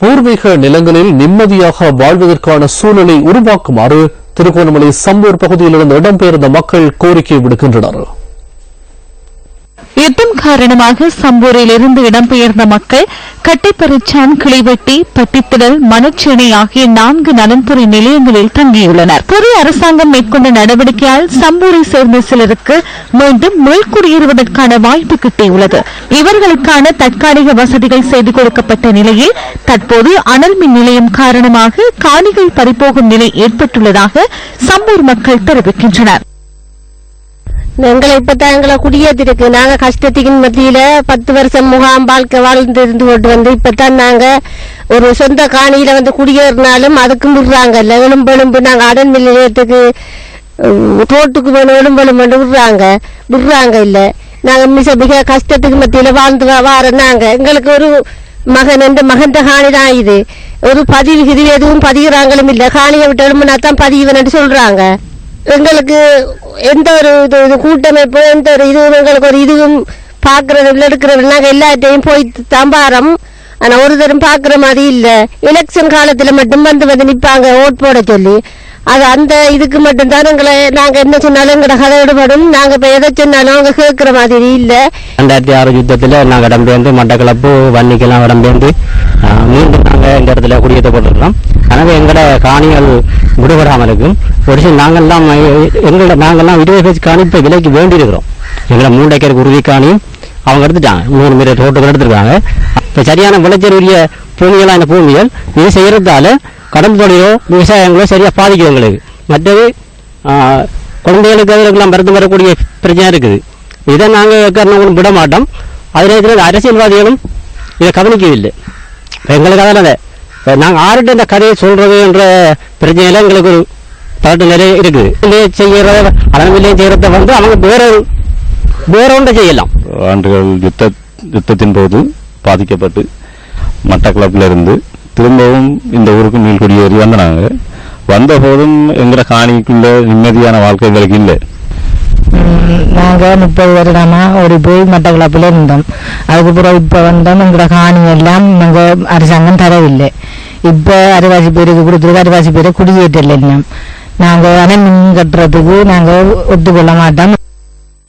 பூர்வீக நிலங்களில் நிம்மதியாக வாழ்வதற்கான சூழலை உருவாக்குமாறு திருகோணமலை சம்பூர் பகுதியிலிருந்து இடம்பெயர்ந்த மக்கள் கோரிக்கை விடுக்கின்றனர். யுத்தம் காரணமாக சம்பூரில் இருந்து இடம்பெயர்ந்த மக்கள் கட்டிப்பறிச்சான், கிளிவெட்டி, பட்டித்திடல், மணச்சேனை ஆகிய 4 நலன்புரி நிலையங்களில் தங்கியுள்ளனர். புதிய அரசாங்கம் மேற்கொண்ட நடவடிக்கையால் சம்பூரை சேர்ந்த சிலருக்கு மீண்டும் மீள்குடியேறுவதற்கான வாய்ப்பு கிட்டியுள்ளது. இவர்களுக்கான தற்காலிக வசதிகள் செய்து கொடுக்கப்பட்ட நிலையில் தற்போது அனல் மின் நிலையம் காரணமாக காணிகள் பறிபோகும் நிலை ஏற்பட்டுள்ளதாக சம்பூர் மக்கள் தெரிவிக்கின்றனர். எங்களை இப்பதான் எங்களை குடியேற்றிருக்கு. நாங்க கஷ்டத்துக்கு மத்தியில 10 வருஷம் முகாம் வாழ்க்கை வாழ்ந்து இருந்து கொண்டு வந்து இப்பதான் நாங்க ஒரு சொந்த காணியில வந்து குடியேறினாலும் அதுக்கு விடுறாங்க இல்ல. எலும்பெலும்பு நாங்க அடன் மின் நிலையத்துக்கு ரோட்டுக்கு வேணும் எலும்பெலும்பு விடுறாங்க இல்ல. நாங்க மிக கஷ்டத்துக்கு மத்தியில வாழ்ந்து வார நாங்க எங்களுக்கு ஒரு மகன் காணி தான் இது. ஒரு பதிவு இது எதுவும் பதிகிறாங்களும் இல்ல. காணியை விட்டு எழும்புனா தான் பதிவுன்னு சொல்றாங்க. எங்களுக்கு எந்த ஒரு இது கூட்டமைப்பு எந்த ஒரு இது எங்களுக்கு ஒரு இதுவும் பாக்குறது எடுக்கிறது நாங்க எல்லாத்தையும் போய் தம்பாரம். ஆனா ஒரு தரம் பாக்குற மாதிரி இல்ல. எலெக்ஷன் காலத்துல மட்டும் வந்து நிப்பாங்க ஓட் போட சொல்லி. அது அந்த இதுக்கு மட்டும்தான் எங்களை நாங்க என்ன சொன்னாலும் எங்களோட கதை விடுபடும். நாங்க இப்ப எதை சொன்னாலும் அவங்க கேட்கிற மாதிரி இல்ல. 2006 யுத்தத்துல நாங்க இடம்பெயர்ந்து மட்டக்களப்பு வன்னிக்கெல்லாம் இடம்பெயர்ந்து மீண்டும் நாங்க இந்த இடத்துல குடியேற்றப்பட்டிருக்கிறோம். எனவே எங்களோட காணிகள் விடுபடாமல் இருக்கும். ஒரு சில நாங்கள்லாம் 20 பேச்சு காணி இப்ப விலைக்கு வேண்டி இருக்கிறோம். எங்களை 3 ஏக்கருக்கு உறுதி காணியும் அவங்க எடுத்துட்டாங்க. 100 மீட்டர் ரோட்டுகள் எடுத்துருக்காங்க. இப்ப சரியான விளைச்சல் உரிய பூமிகளான பூமிகள் இது செய்யறதால கடல் தொழிலோ விவசாயங்களோ சரியா பாதிக்குது எங்களுக்கு. மற்றது குழந்தைகளுக்கு அதுக்கெல்லாம் மருந்து வரக்கூடிய பிரச்சனை இருக்குது. இதை நாங்கள் விட மாட்டோம். அதில் அரசியல்வாதிகளும் இதை கவனிக்கவில்லை. எங்களுக்கு அதனால நாங்கள் ஆறுட்டு இந்த கதையை சொல்றது என்ற பிரச்சனையில எங்களுக்கு ஒரு பதட்ட நிலை இருக்குது. செய்யறத அளவிலையும் செய்யறத வந்து அவங்க வேற ஒன்றை செய்யலாம். ஆண்டுகள் யுத்தத்தின் போது பாதிக்கப்பட்டு மட்டக்களப்பில் இருந்து திரும்பவும் இந்த ஊருக்கு மீள்குடியேறி வந்தாங்க. வந்த போதும் எங்கட காணிக்குள்ள நிம்மதியான வாழ்க்கை எங்களுக்கு இல்லை. நாங்க 30 வருடமா ஒரு போய் மட்டக்களப்பில் இருந்தோம். அதுக்கப்புறம் இப்ப வந்தோம். எங்களோட காணி எல்லாம் நாங்க அரசாங்கம் தரவில்லை. இப்ப அரைவாசி பேருக்கு கொடுத்துருக்கு. அரைவாசி பேரை குடியேற்றல. நாங்க அணை மின் கட்டுறதுக்கு நாங்க ஒத்துக்கொள்ள மாட்டோம்.